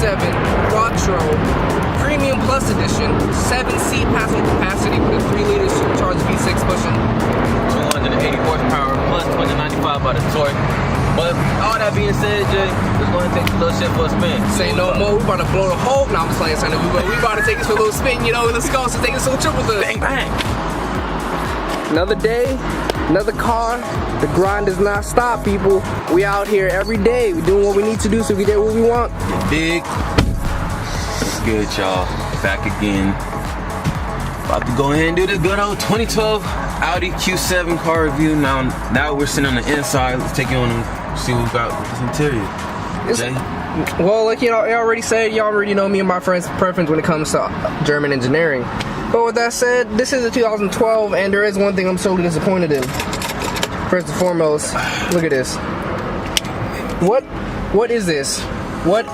Q7 Quattro Premium Plus Edition, 7-seat passenger capacity with a 3-liter supercharged V6 pushing 280 horsepower plus 295 by the torque. But all that being said, Jay, it's going to take a little shit for a spin. Say no more, we about to blow the whole. No, I'm just playing, son. We about to take this for a little spin, you know, let's go. So take us to a trip with us. Bang, bang. Another day, another car. The grind does not stop, people. We out here every day. We're doing what we need to do so we get what we want. Big. What's good, y'all? Back again. About to go ahead and do this good old 2012 Audi Q7 car review. Now we're sitting on the inside. Let's take you on and see what we got with this interior. Jay? Well, like, you know, I already said, y'all already know me and my friend's preference when it comes to German engineering. But with that said, this is a 2012, and there is one thing I'm so disappointed in. First and foremost, look at this. What is this? What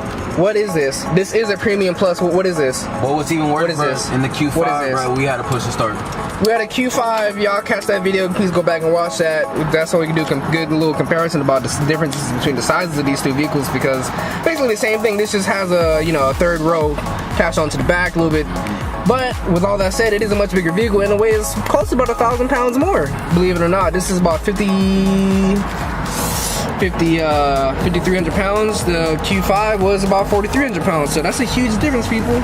is this? This is a Premium Plus. What is this? Well, what's even worse, bro, in the Q5, bro, we had to push the start. We had a Q5. Y'all catch that video. Please go back and watch that. That's how we can do a good little comparison about the differences between the sizes of these two vehicles, because basically the same thing. This just has a, you know, a third row attached onto the back a little bit. But with all that said, it is a much bigger vehicle, and it weighs close to about 1,000 pounds more. Believe it or not, this is about 5,300 pounds. The Q5 was about 4,300 pounds, so that's a huge difference, people.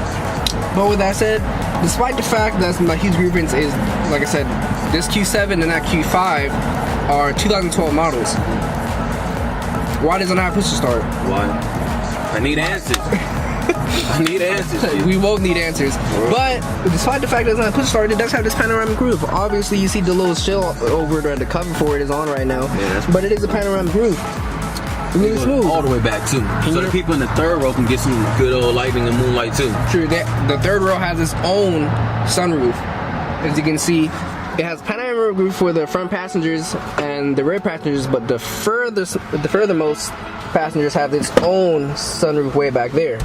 But with that said, despite the fact that my huge grievance is, like I said, this Q7 and that Q5 are 2012 models. Why doesn't it have push to start? Why? I need answers. I need answers. We both need answers. But despite the fact that it doesn't have push to start, it does have this panoramic roof. Obviously, you see the little shell over there, the cover for it is on right now. Yeah, but it is a panoramic roof. Really smooth. All the way back too. So the people in the third row can get some good old lighting and moonlight too. True. The third row has its own sunroof. As you can see, it has panoramic roof for the front passengers and the rear passengers, but the furthermost passengers have its own sunroof way back there.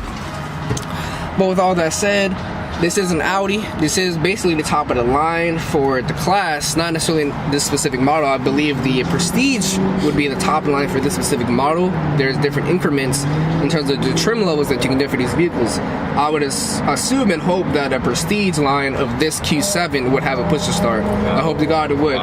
But with all that said, this is an Audi. This is basically the top of the line for the class, not necessarily this specific model. I believe the Prestige would be the top of the line for this specific model. There's different increments in terms of the trim levels that you can do for these vehicles. I would assume and hope that a Prestige line of this Q7 would have a push to start. I hope to God it would.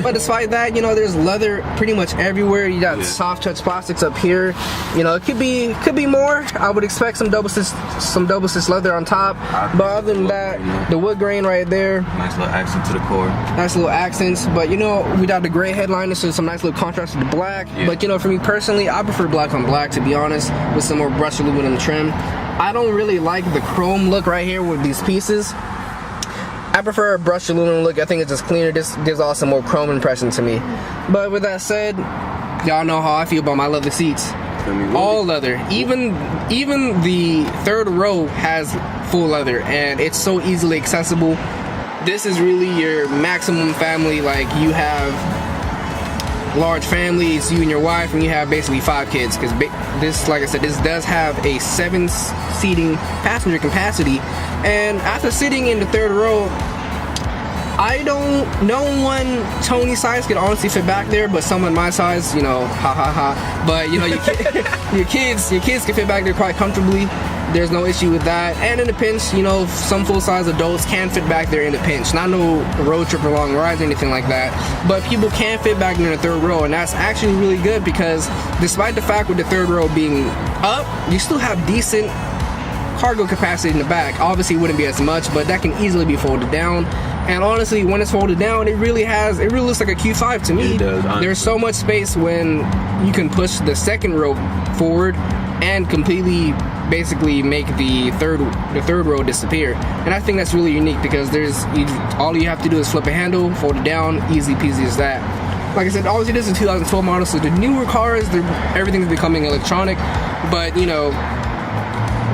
But despite that, you know, there's leather pretty much everywhere. You got soft touch plastics up here. You know, it could be more. I would expect some double stitch leather on top. But other than that, the wood grain right there. Nice little accent to the core. Nice little accents. But you know, we got the gray headliner, so some nice little contrast with the black. Yeah. But you know, for me personally, I prefer black on black, to be honest, with some more brushed aluminum trim. I don't really like the chrome look right here with these pieces. I prefer a brushed aluminum look. I think it's just cleaner. This gives off some more chrome impression to me. But with that said, y'all know how I feel about my leather seats. All leather. Even the third row has full leather, and it's so easily accessible. This is really your maximum family. Like, you have large family, it's you and your wife, and you have basically 5 kids, because this, like I said, this does have a 7-seating passenger capacity. And after sitting in the third row, no one Tony's size could honestly fit back there, but someone my size, you know, ha ha ha. But you know, your kids can fit back there quite comfortably. There's no issue with that. And in a pinch, you know, some full-size adults can fit back there in a pinch. Not no road trip or long rides or anything like that, but people can fit back there in the third row, and that's actually really good, because despite the fact with the third row being up, you still have decent cargo capacity in the back. Obviously it wouldn't be as much, but that can easily be folded down. And honestly, when it's folded down, it really looks like a Q5 to me. It does, honestly. There's so much space when you can push the second row forward and completely basically make the third row disappear. And I think that's really unique, because all you have to do is flip a handle, fold it down, easy peasy as that. Like I said, obviously this is a 2012 model, so the newer cars, everything's becoming electronic, but you know,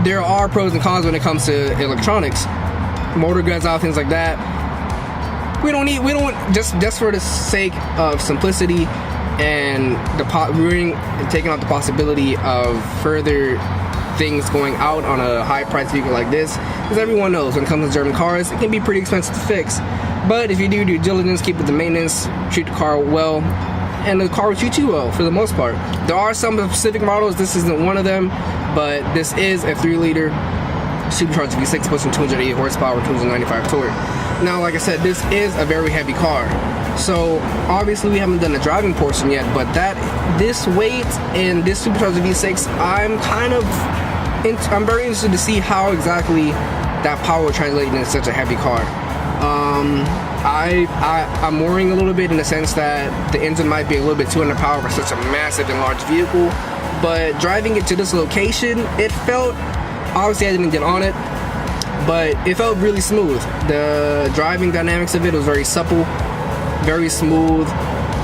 there are pros and cons when it comes to electronics. Motor guns out, things like that. We don't just for the sake of simplicity and taking out the possibility of further things going out on a high-priced vehicle like this, because everyone knows when it comes to German cars, it can be pretty expensive to fix. But if you do due diligence, keep with the maintenance, treat the car well, and the car will treat you well for the most part. There are some specific models, this isn't one of them, but this is a 3-liter supercharged V6 pushing 280 horsepower, 295 torque. Now, like I said, this is a very heavy car. So obviously we haven't done the driving portion yet, but this weight and this supercharged V6, I'm very interested to see how exactly that power will translate into such a heavy car. I'm worrying a little bit in the sense that the engine might be a little bit too underpowered for such a massive and large vehicle, but driving it to this location, it felt, obviously I didn't get on it, but it felt really smooth. The driving dynamics of it was very supple, very smooth.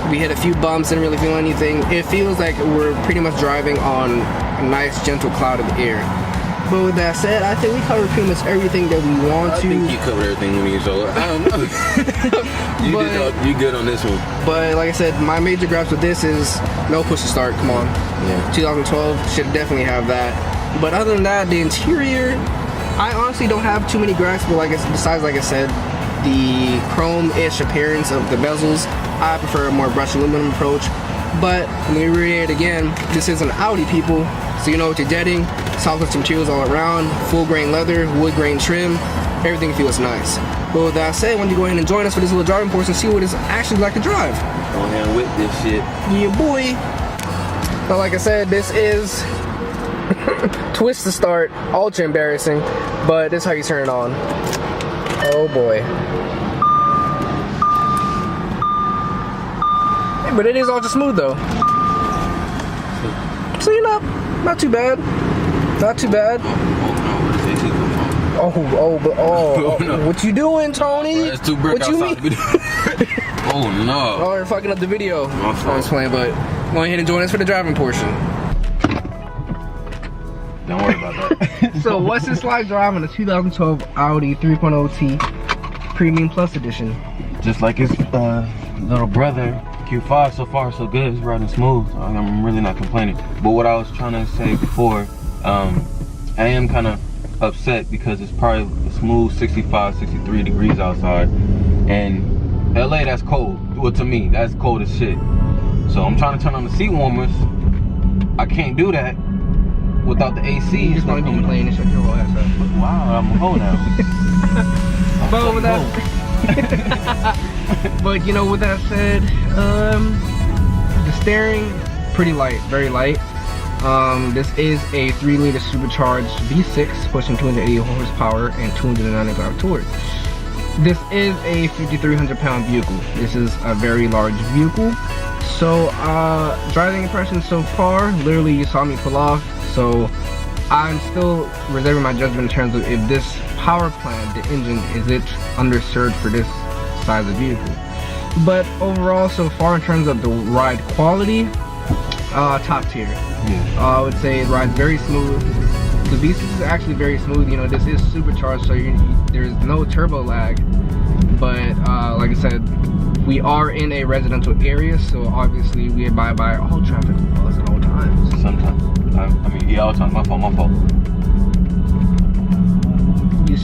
We hit a few bumps, didn't really feel anything. It feels like we're pretty much driving on a nice gentle cloud of air. But with that said, I think we covered pretty much everything that we want to. I think you covered everything with me, so I don't know. You good on this one. But like I said, my major gripes with this is no push to start, come on. Yeah. 2012, should definitely have that. But other than that, the interior, I honestly don't have too many gripes, but besides, like I said, the chrome-ish appearance of the bezels, I prefer a more brushed aluminum approach. But let me reiterate again, this is an Audi, people, so you know what you're getting. Soft materials all around, full grain leather, wood grain trim, everything feels nice. But with that said, why don't you go ahead and join us for this little driving portion and see what it's actually like to drive. Go ahead and whip this shit. Yeah, boy. But like I said, this is twist to start, ultra embarrassing, but this is how you turn it on. Oh boy. But it is ultra smooth though. So you know, not too bad. Not too bad. Oh, what you doing, Tony? That's too brick what you mean? Oh no. Oh, you're fucking up the video. I was playing, but go ahead and join us for the driving portion. Don't worry about that. So what's this like driving a 2012 Audi 3.0T Premium Plus Edition? Just like his little brother, Q5, so far so good. It's riding smooth. I'm really not complaining. But what I was trying to say before, I am kind of upset because it's probably a smooth 65, 63 degrees outside. And LA, that's cold. Well, to me, that's cold as shit. So I'm trying to turn on the seat warmers. I can't do that without the AC. You just want to be playing and shut your whole ass up. Wow, I'm a hoe now. But with that, but you know, with that said, the steering pretty light, very light. This is a 3-liter supercharged V6 pushing 280 horsepower and 295 torque. This is a 5,300 pound vehicle. This is a very large vehicle. So driving impressions so far, literally you saw me pull off, so I'm still reserving my judgment in terms of if this power plant, the engine, is it underserved for this size of vehicle. But overall, so far in terms of the ride quality, top tier. Yeah. I would say it rides very smooth. The V6 is actually very smooth. You know, this is supercharged, so there's no turbo lag. But like I said, we are in a residential area, so obviously we abide by all traffic laws at all times. Sometimes. I mean, yeah, all the time. My fault. You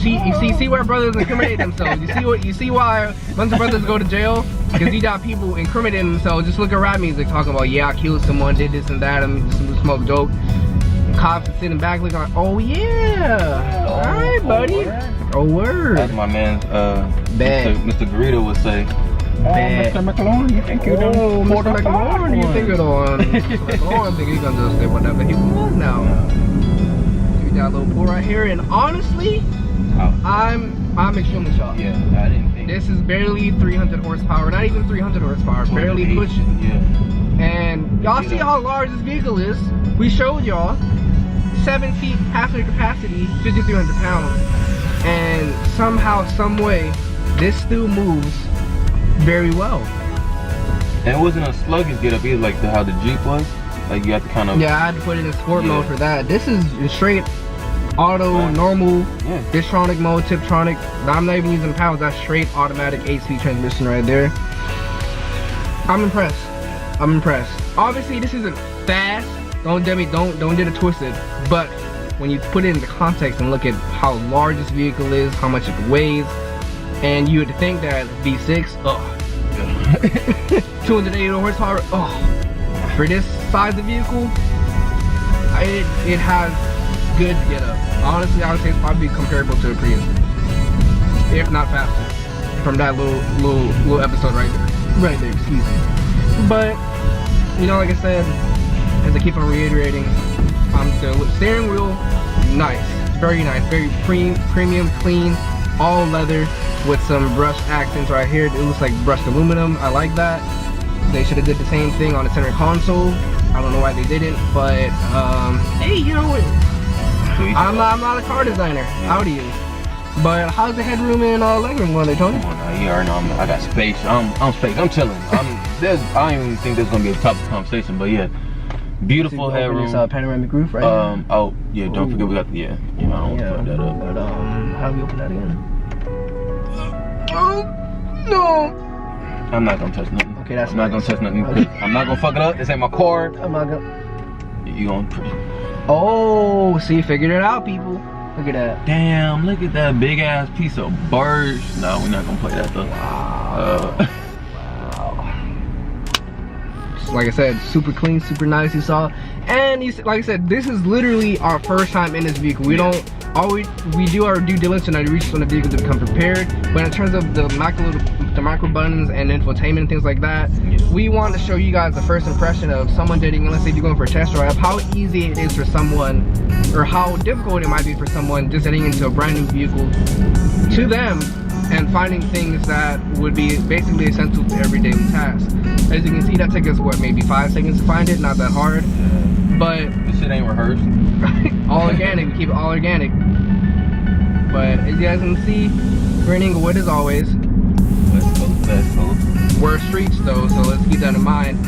see where brothers incriminate themselves. You see why a bunch of brothers go to jail? Because you got people incriminating themselves. Just look at rap music talking about, yeah, I killed someone, did this and that, and some smoke dope. And cops are sitting back looking like, oh yeah, all right, buddy. Oh word. As my man, Bad. Mr. Garrido would say. Bad. Mr. McLaurin, you think you're doing Mr. McLaurin, you think you're the one? McLaurin think he's gonna just say whatever he wants now. We got a little pool right here, and honestly, I'm extremely shocked. Yeah, I didn't think. This is barely 300 horsepower, not even 300 horsepower, barely pushing. Yeah. And y'all see how large this vehicle is. We showed y'all 7-seat passenger capacity, 5,300 pounds, and somehow, some way, this still moves very well. And it wasn't a sluggish get up either, like how the Jeep was. Like you have to kind of. Yeah, I had to put it in sport mode for that. This is straight auto, normal, Distronic mode, Tiptronic. I'm not even using power. That's straight automatic 8-speed transmission right there. I'm impressed. I'm impressed. Obviously, this isn't fast. Don't get it twisted. But when you put it into context and look at how large this vehicle is, how much it weighs, and you would think that V6, 280 horsepower. Oh, for this size of vehicle, it has good get up. Honestly, I would say it's probably comparable to a Prius, if not faster. From that little episode right there, excuse me. But you know, like I said, as I keep on reiterating, the steering wheel, nice, very nice, very premium, clean, all leather with some brushed accents right here. It looks like brushed aluminum. I like that. They should have did the same thing on the center console. I don't know why they didn't, but hey, you know what? I'm not a car designer. Audi is. But how's the headroom and legroom going there, Tony? Come on now, you already know I got space. I'm space. I'm chilling. I don't even think there's gonna be a topic of conversation, but yeah, beautiful headroom. This panoramic roof, right? Oh yeah, don't forget we got the I don't want to put that up. But how do we open that again? Oh no! I'm not gonna touch nothing. Okay, that's I'm not gonna touch nothing. Okay. I'm not gonna fuck it up. This ain't my car. I'm not gonna. You gonna? Oh, so you figured it out, people. Look at that. Damn, look at that big ass piece of Barge. No, we're not gonna play that though. Wow. Like I said, super clean, super nice, you saw. And like I said, this is literally our first time in this vehicle. We don't always, we do our due diligence and our research on the vehicle to become prepared. But in terms of the micro buttons and infotainment and things like that, we want to show you guys the first impression of someone dating. Let's say if you're going for a test drive, how easy it is for someone, or how difficult it might be for someone just getting into a brand new vehicle to them and finding things that would be basically essential to every daily task. As you can see, that took us what, maybe 5 seconds to find it, not that hard. But this shit ain't rehearsed. all organic, we keep it all organic. But as you guys can see, we're in Inglewood as always. West Coast. We're streets though, so let's keep that in mind.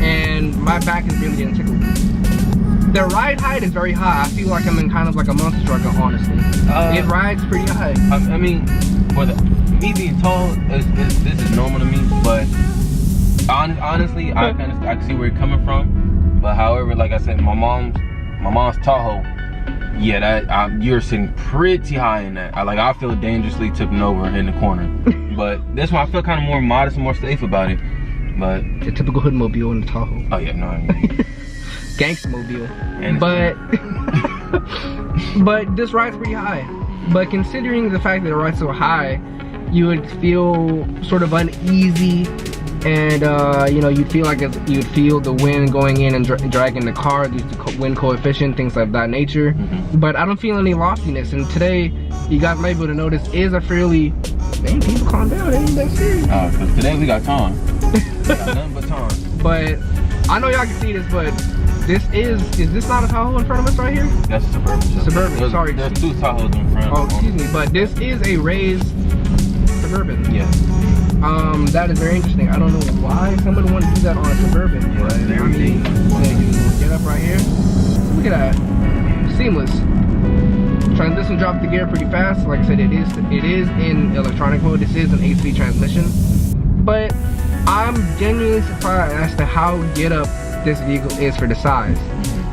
And my back is really getting tickled. The ride height is very high. I feel like I'm in kind of like a monster truck, honestly. It rides pretty high. I mean, for me being tall, this is normal to me, but honestly, I can see where you're coming from. But however, like I said, my mom's Tahoe, yeah, you're sitting pretty high in that. I feel dangerously taken over in the corner. But this one I feel kind of more modest and more safe about it. But the typical hood mobile in the Tahoe. Oh yeah, no. I mean, gangster mobile. But this ride's pretty high. But considering the fact that it rides so high, you would feel sort of uneasy, and you know, you'd feel like you'd feel the wind going in and dragging the car, the wind coefficient, things like that nature. But I don't feel any loftiness. And today, you guys might be able to notice, is a fairly, man, people calm down, it ain't that serious. Because today we got time. We got nothing but time. But I know y'all can see this, but this is this not a Tahoe in front of us right here? That's a Suburban. Suburban, sorry. There's 2 Tahoes in front. Oh, excuse me, but this is a raised Suburban. Yeah. That is very interesting. I don't know why somebody wanted to do that on a Suburban. Yeah, but I mean, get up right here. Look at that. Seamless. Transmission dropped the gear pretty fast. Like I said, it is in electronic mode. This is an 8-speed transmission. But I'm genuinely surprised as to how get up this vehicle is for the size.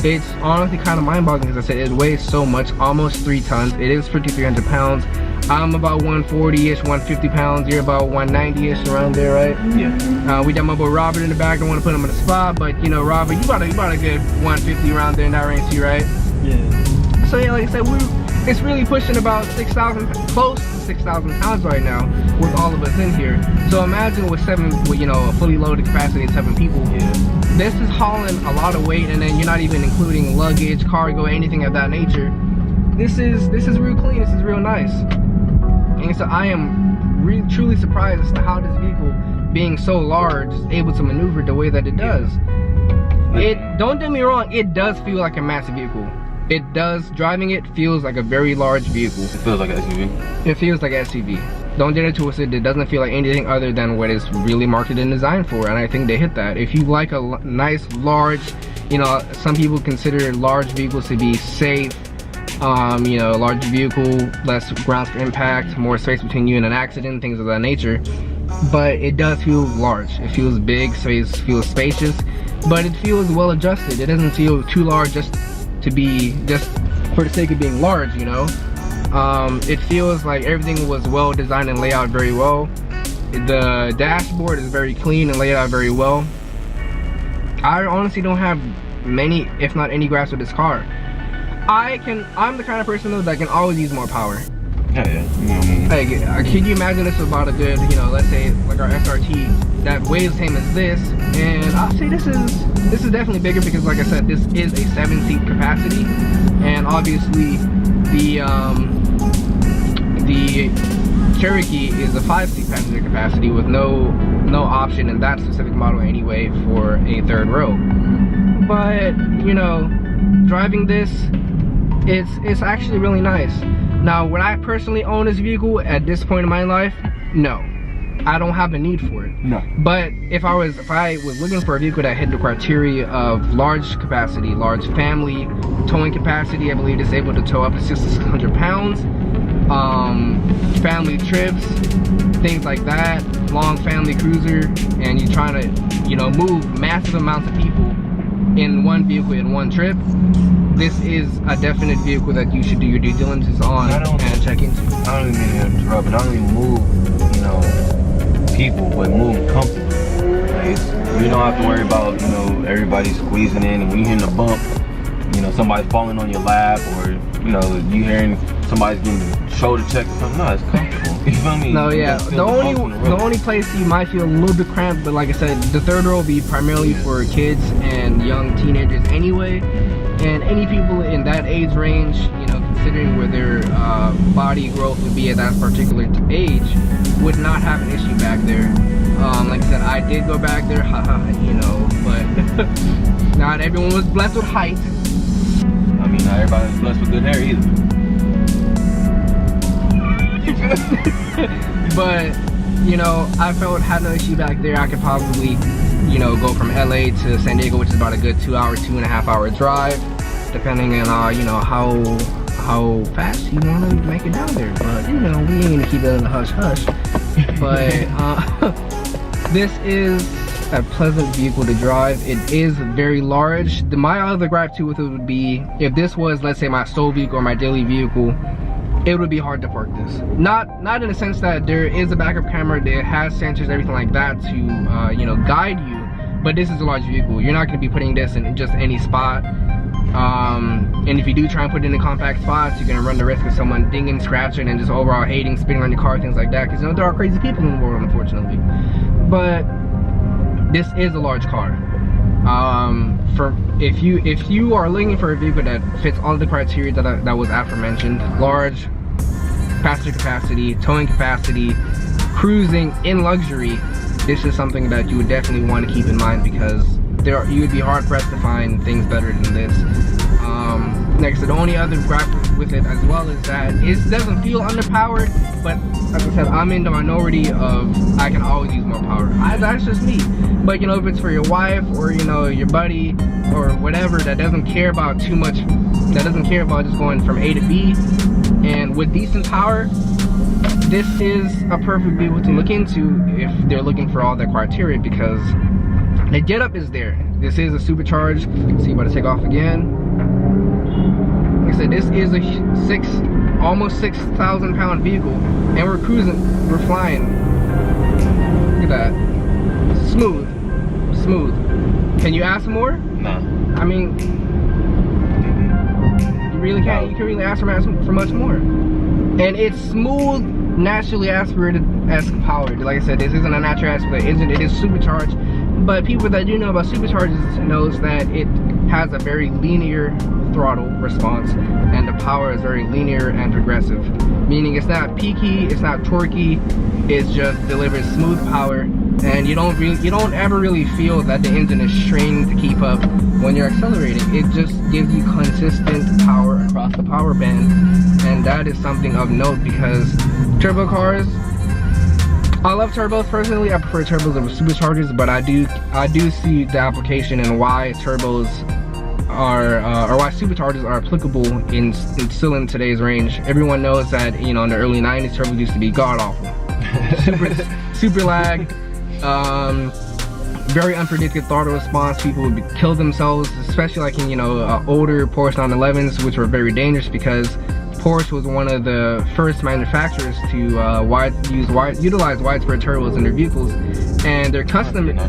It's honestly kind of mind-boggling, as I said. It weighs so much, almost 3 tons. It is 5,300 pounds. I'm about 140-ish, 150 pounds. You're about 190-ish, around there, right? Yeah. We got my boy Robert in the back. I don't want to put him on the spot, but you know, Robert, you about a good 150 around there in that range too, right? Yeah. So yeah, like I said, it's really pushing about 6,000, close to 6,000 pounds right now with all of us in here. So imagine with you know, a fully loaded capacity of 7 people. Yeah. This is hauling a lot of weight, and then you're not even including luggage, cargo, anything of that nature. This is real clean. This is real nice. And so I am really truly surprised as to how this vehicle, being so large, is able to maneuver the way that it does. Don't get me wrong, it does feel like a massive vehicle. It does. Driving it feels like a very large vehicle. It feels like an SUV. It feels like an SUV. Don't get it twisted. It doesn't feel like anything other than what it's really marketed and designed for, and I think they hit that. If you like a nice, large, you know, some people consider large vehicles to be safe. You know, a large vehicle, less grounds for impact, more space between you and an accident, things of that nature. But it does feel large. It feels big, so it feels spacious, but it feels well adjusted. It doesn't feel too large just for the sake of being large, you know. It feels like everything was well designed and laid out very well. The dashboard is very clean and laid out very well. I honestly don't have many, if not any, gripes with this car. I'm the kind of person though that can always use more power. Yeah. Like, can you imagine this about a good, you know, let's say like our SRT that weighs the same as this, and I'll say this is definitely bigger because, like I said, this is a 7-seat capacity, and obviously the Cherokee is a 5-seat passenger capacity with no option in that specific model anyway for a third row. But you know, driving this, it's actually really nice. Now, would I personally own this vehicle at this point in my life? No, I don't have the need for it. No. But if I was looking for a vehicle that hit the criteria of large capacity, large family towing capacity, I believe it's able to tow up to 600 pounds, family trips, things like that, long family cruiser, and you're trying to, you know, move massive amounts of people in one vehicle in one trip, this is a definite vehicle that you should do your due diligence on and check into. I don't even mean to interrupt, but I don't even move, you know, people, but move comfortably. Like, you don't have to worry about, you know, everybody squeezing in, and when you hitting a bump, you know, somebody's falling on your lap, or, you know, you hearing somebody's getting shoulder checked or something. No, it's comfortable. You feel me? No, yeah. The only place you might feel a little bit cramped, but like I said, the third row will be primarily for kids and young teenagers anyway. And any people in that age range, you know, considering where their body growth would be at that particular age, would not have an issue back there. Like I said, I did go back there, haha, you know, but not everyone was blessed with height. I mean, not everybody was blessed with good hair either. But, you know, I had no issue back there. I could probably, you know, go from LA to San Diego, which is about a good 2.5 hour drive, depending on, you know, how fast you want to make it down there. But, you know, we ain't gonna keep it in the hush-hush. But, this is a pleasant vehicle to drive. It is very large. My other gripe too with it would be, if this was, let's say, my sole vehicle or my daily vehicle, it would be hard to park this. Not in the sense that there is a backup camera, that has sensors, everything like that to you know, guide you, but this is a large vehicle. You're not going to be putting this in just any spot, and if you do try and put it in compact spots, you're going to run the risk of someone dinging, scratching, and just overall hating, spitting on your car, things like that, because, you know, there are crazy people in the world, unfortunately. But this is a large car. If you are looking for a vehicle that fits all of the criteria that was aforementioned, large passenger capacity, towing capacity, cruising in luxury, this is something that you would definitely want to keep in mind, because you would be hard pressed to find things better than this. Next, the only other gripe with it as well is that it doesn't feel underpowered, but as I said, I'm in the minority of I can always use more power. That's just me. But, you know, if it's for your wife or, you know, your buddy or whatever that doesn't care about too much, that doesn't care about just going from A to B, and with decent power, this is a perfect vehicle to look into if they're looking for all their criteria, because the get up is there. This is a supercharged. So you about to take off again. Like I said, this is a almost 6,000 pound vehicle, and we're cruising, we're flying. Look at that. Smooth. Can you ask more? No. I mean, you really can't. You can really ask for much more. And it's smooth, naturally aspirated as powered. Like I said, this isn't a natural aspirated engine. It is supercharged. But people that do know about superchargers knows that it has a very linear throttle response, and the power is very linear and progressive. Meaning it's not peaky, it's not torquey. It just delivers smooth power, and you don't ever really feel that the engine is straining to keep up when you're accelerating. It just gives you consistent power across the power band, and that is something of note, because turbo cars, I love turbos personally. I prefer turbos over superchargers, but I do see the application and why turbos are or why superchargers are applicable in still in today's range. Everyone knows that, you know, in the early 90s, turbos used to be god awful. super lag, very unpredictable throttle response. People would kill themselves, especially like in, you know, older Porsche 911s, which were very dangerous because Porsche was one of the first manufacturers to utilize widespread turbos in their vehicles, and their customers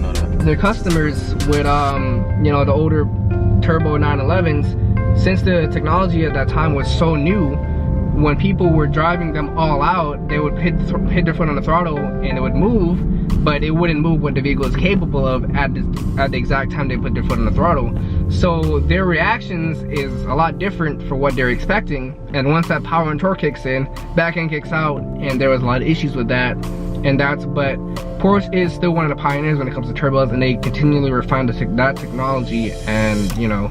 with you know, the older turbo 911s, since the technology at that time was so new, when people were driving them all out, they would hit their foot on the throttle and it would move, but it wouldn't move what the vehicle is capable of at the exact time they put their foot on the throttle. So their reactions is a lot different for what they're expecting, and once that power and torque kicks in, back end kicks out, and there was a lot of issues with that. And but Porsche is still one of the pioneers when it comes to turbos, and they continually refine that technology. And you know,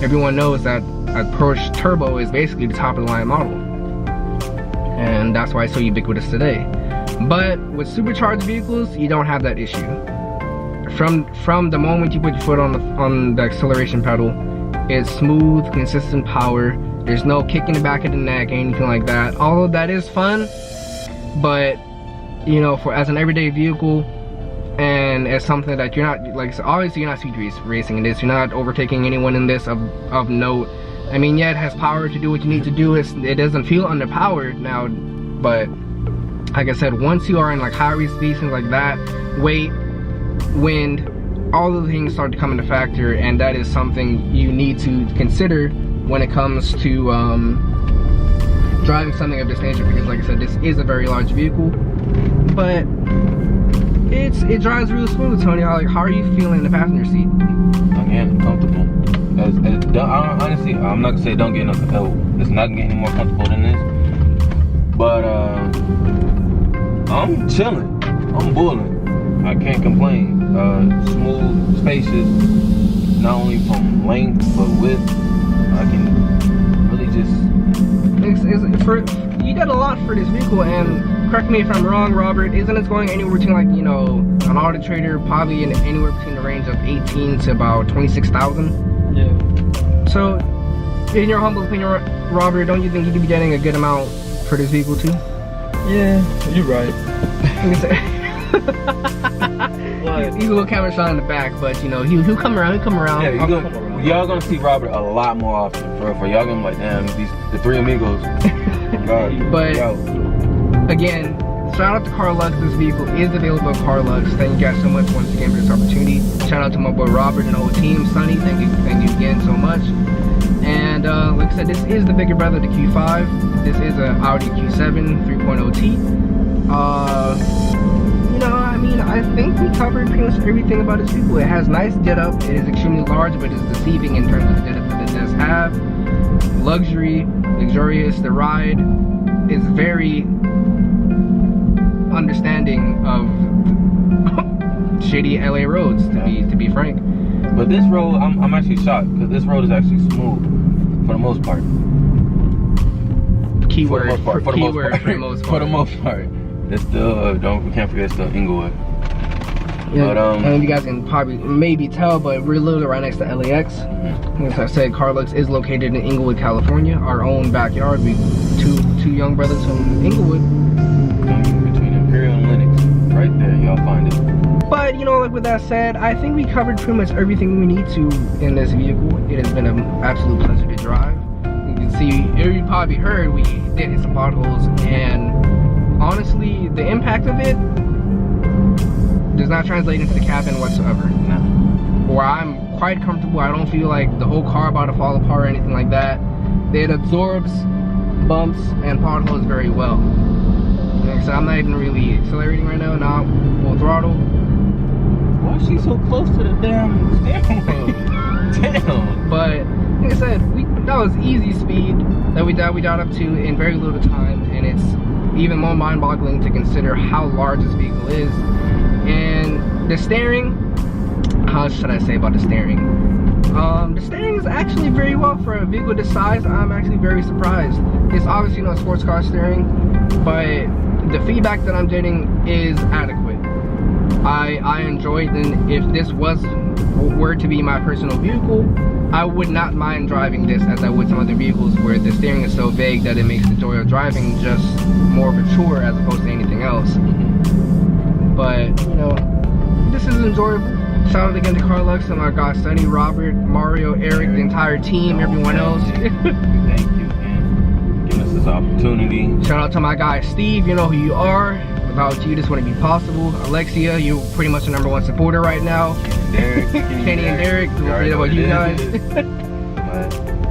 everyone knows that a Porsche turbo is basically the top of the line model, and that's why it's so ubiquitous today. But with supercharged vehicles, you don't have that issue. From the moment you put your foot on the acceleration pedal, it's smooth, consistent power. There's no kick in the back of the neck, anything like that. All of that is fun, but you know, as an everyday vehicle, and as something that you're not, like, so obviously you're not speed racing in this. You're not overtaking anyone in this of note. I mean, yeah, it has power to do what you need to do. It doesn't feel underpowered now, but like I said, once you are in like high speeds, things like that, weight, wind, all of the things start to come into factor, and that is something you need to consider when it comes to driving something of this nature, because like I said, this is a very large vehicle, but it drives real smooth. Tony, how are you feeling in the passenger seat? Again, comfortable. Honestly, I'm not gonna say don't get enough. It's not getting any more comfortable than this, but I'm chilling. I'm bulling. I can't complain. Smooth, spacious, not only from length but width. I can really just. You got a lot for this vehicle, and correct me if I'm wrong, Robert. Isn't it going anywhere between, like, you know, an Audi Trader probably anywhere between the range of 18 to about 26,000? Yeah. So, in your humble opinion, Robert, don't you think you could be getting a good amount for this vehicle too? Yeah, you're right. He's a little camera shot in the back, but you know, he'll come around. Yeah, y'all gonna see Robert a lot more often. For y'all gonna be like, damn, the three amigos. God, but again, shout out to Carlux. This vehicle is available at Carlux. Thank you guys so much once again for this opportunity. Shout out to my boy Robert and the whole team. Sonny, thank you again so much. And like I said, this is the bigger brother of the Q5. This is an Audi Q7 3.0T. You know, I mean, I think we covered pretty much everything about this vehicle. It has nice jet up. It is extremely large, but it's deceiving in terms of the jet up that it does have. Luxurious. The ride is very understanding of shitty LA roads, to be frank. But this road, I'm actually shocked, because this road is actually smooth for the most part. For the most part. It's still, we can't forget, it's still Inglewood. Yeah, but, I know you guys can probably maybe tell, but we're literally right next to LAX. As I said, Carlux is located in Inglewood, California, our own backyard. We two young brothers from Inglewood. Between Imperial and Lennox, right there, y'all find it. But you know, like with that said, I think we covered pretty much everything we need to in this vehicle. It has been an absolute pleasure to drive. You can see, you probably heard, we did hit some potholes, and honestly, the impact of it does not translate into the cabin whatsoever. No. Where I'm quite comfortable. I don't feel like the whole car about to fall apart or anything like that. It absorbs bumps and potholes very well. So I'm not even really accelerating right now. Now full throttle. Why is she so close to the damn steering wheel? Damn. But like I said, that was easy speed that we got up to in very little time, and it's even more mind-boggling to consider how large this vehicle is. And the steering, how should I say about the steering? The steering is actually very well for a vehicle this size. I'm actually very surprised. It's obviously not sports car steering, but the feedback that I'm getting is adequate. I enjoy it, and if this were to be my personal vehicle, I would not mind driving this as I would some other vehicles where the steering is so vague that it makes the joy of driving just more of a chore as opposed to anything else. But you know, this is enjoyable. Shout out again to Carlux and my guys Sonny, Robert, Mario, Eric, the entire team, everyone else. Thank you, man. Giving us a this opportunity. Shout out to my guy Steve, you know who you are. Without you, this wouldn't be possible. Alexia, you're pretty much the #1 supporter right now. Kenny and Derek, we'll forget about you guys.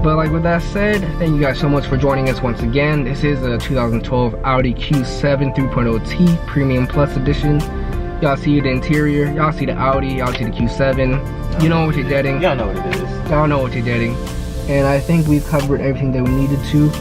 But like with that said, thank you guys so much for joining us once again. This is a 2012 Audi Q7 3.0T Premium Plus Edition. Y'all see the interior, y'all see the Audi, y'all see the Q7. You know what you're getting. Y'all know what it is. Y'all know what you're getting. And I think we've covered everything that we needed to.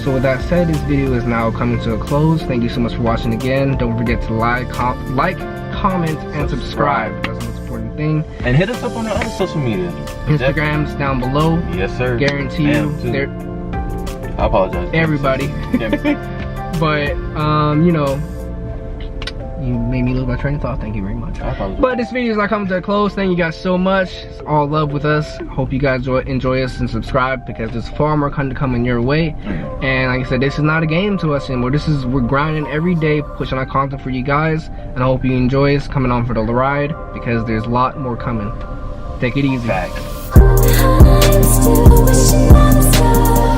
So with that said, this video is now coming to a close. Thank you so much for watching again. Don't forget to like, comment, and subscribe. That's the most important thing. And hit us up on our other social media. Instagram's down below. Yes, sir. Guarantee you. I apologize. Everybody. But, you know, you made me lose my train of thought. Thank you very much. But this video is not coming to a close. Thank you guys so much. It's all love with us. Hope you guys enjoy us and subscribe, because there's far more content coming your way. And like I said, this is not a game to us anymore. We're grinding every day, pushing our content for you guys. And I hope you enjoy us coming on for the ride, because there's a lot more coming. Take it easy. Back. I'm still wishing I'm